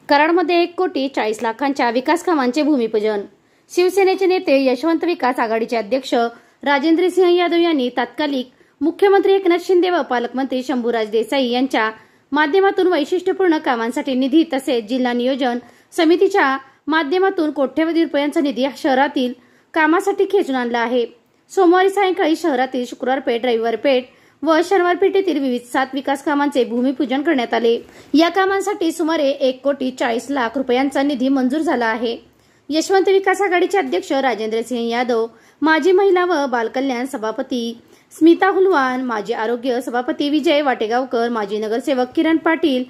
कराडमध्ये 1,40,00,000 विकास कामांचे भूमिपूजन। शिवसेनेचे नेते यशवंत विकास आघाडीचे अध्यक्ष राजेंद्र सिंह यादव यांनी तात्कालिक मुख्यमंत्री एकनाथ शिंदे व पालकमंत्री शंभूराज देसाई यांच्या माध्यमातून वैशिष्ट्यपूर्ण कामांसाठी निधी तसेच जिल्हा नियोजन समितीच्या माध्यमातून कोट्यवधी रुपयांचा निधी शहरातील कामासाठी खेचून आणला आहे। सोमवारी सायंकाळी शहरातील शुक्रवार पेठ, रविवार पेठ व शनिवार पेठेतील विविध 7 विकास कामांचे भूमिपूजन करण्यात आले। या कामांसाठी सुमारे 1,40,00,000 रुपयांचा निधी मंजूर झाला आहे। यशवंत विकास आघाडीचे अध्यक्ष राजेंद्र सिंह यादव, माजी महिला व बालकल्याण सभापती स्मिता हुलवान, माजी आरोग्य सभापती विजय वाटेगावकर, माजी नगरसेवक किरण पाटील,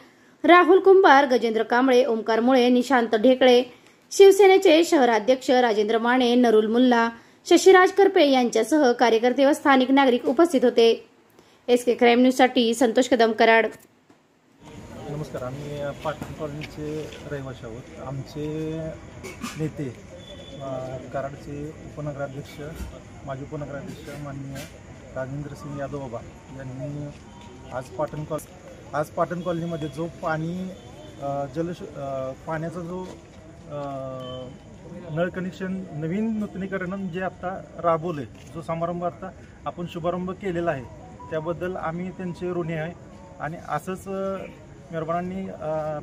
राहुल कुंभार, गजेंद्र कांबळे, ओमकार मुळे, निशांत ढेकळे, शिवसेनेचे शहराध्यक्ष राजेंद्र माने, नरुल मुल्ला, शशिराज करपे यांच्यासह कार्यकर्ते व स्थानिक नागरिक उपस्थित होते। एसके क्राईम न्यूज साठी संतोष कदम, कराड। नमस्कार, आम्ही पाटण कॉलनीचे रहिवासी आहोत। आमचे नेते कराडचे उपनगराध्यक्ष, माजी उपनगराध्यक्ष माननीय राजेंद्र सिंह यादव बाबा यांनी आज पाटण कॉलनीमध्ये जो पाण्याचा जो नळ कनेक्शन नवीन नूतनीकरण जे आता राबवले, जो समारंभ आता आपण शुभारंभ केलेला आहे, त्याबद्दल आम्ही त्यांचे ऋणी आहे। आणि असंच मेहरबानांनी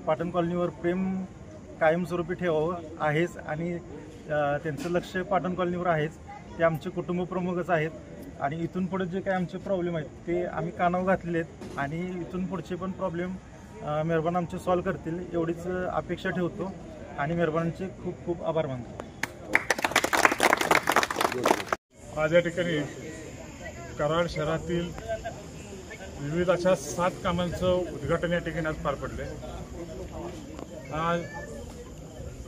पाटण कॉलनीवर प्रेम कायमस्वरूपी ठेवावं आहेच आणि त्यांचं लक्ष पाटण कॉलनीवर आहेच। ते आमचे कुटुंब प्रमुखच आहेत आणि इथून पुढे जे काही आमचे प्रॉब्लेम आहेत ते आम्ही कानावर घातलेले आहेत आणि इथून पुढचे पण प्रॉब्लेम मेहरबान आमचे सॉल्व्ह करतील एवढीच अपेक्षा ठेवतो आणि मेहरबानांचे खूप खूप आभार मानतो। आज या ठिकाणी कराड शहरातील विविध अशा 7 कामांचं उद्घाटन या ठिकाणी आज पार पडले। आज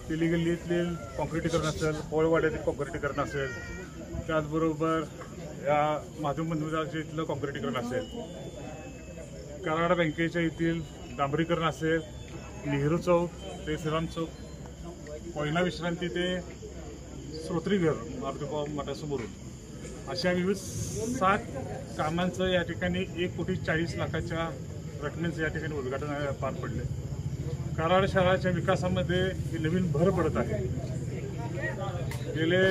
तिली गल्लीतील कॉन्क्रिटीकरण असेल, पोळवाड्यातील कॉन्क्रिटीकरण असेल, त्याचबरोबर या महादेव मंदिराच्या इथलं कॉन्क्रिटीकरण असेल, कराड बँकेच्या येथील डांबरीकरण असेल, नेहरू चौक ते श्रीराम चौक, कोयना विश्रांती ते श्रोत्रीघर मारुतीबाव मठासमोरून अशा विविध 7 कामांचं या ठिकाणी 1,40,00,000 रकमेचं या ठिकाणी उद्घाटन पार पडले। कराड शहराच्या विकासामध्ये ही नवीन भर पडत आहे। गेले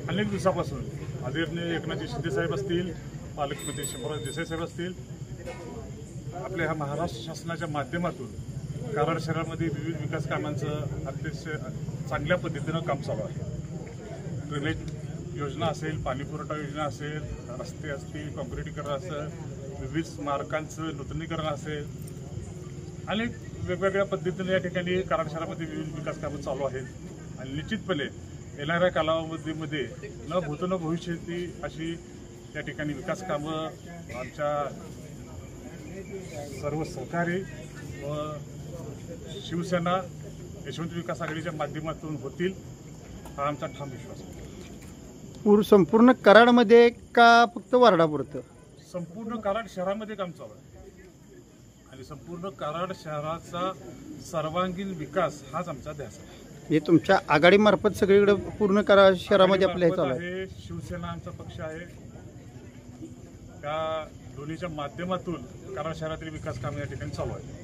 अनेक दिवसापासून आदरणीय एकनाथ शिंदे साहेब असतील, पालकमंत्री शंभूराज देसाई साहेब असतील, आपल्या ह्या महाराष्ट्र शासनाच्या माध्यमातून कराड शहरामध्ये विविध विकास कामांचं अतिशय चांगल्या पद्धतीनं काम चालू आहे। ड्रेनेज योजना असेल, पाणी पुरवठा योजना असेल, रस्ते असतील, कॉन्क्रिटीकरण असेल, विविध स्मारकांचं नूतनीकरण असेल, अनेक वेगवेगळ्या पद्धतीने या ठिकाणी कराड शहरामध्ये विविध विकास कामं चालू आहेत आणि निश्चितपणे येणाऱ्या कालावधीमध्ये न भूत न भविष्यती अशी या ठिकाणी विकास कामं आमच्या सर्व सहकारी व शिवसेना यशवंत विकास आघाडीच्या माध्यमातून होतील, हा आमचा ठाम विश्वास आहे। संपूर्ण कराडमध्ये का फक्त वार्डापुरतं? संपूर्ण कराड शहरामध्ये काम चालू आहे आणि संपूर्ण कराड शहराचा सर्वांगीण विकास हाच आमचा ध्यास आहे। हे तुमच्या आघाडीमार्फत सगळीकडे पूर्ण कराड शहरामध्ये आपल्या हे चालू आहे। शिवसेना आमचा पक्ष आहे, त्या दोन्हीच्या माध्यमातून कराड शहरातील विकास कामे या ठिकाणी चालू आहे।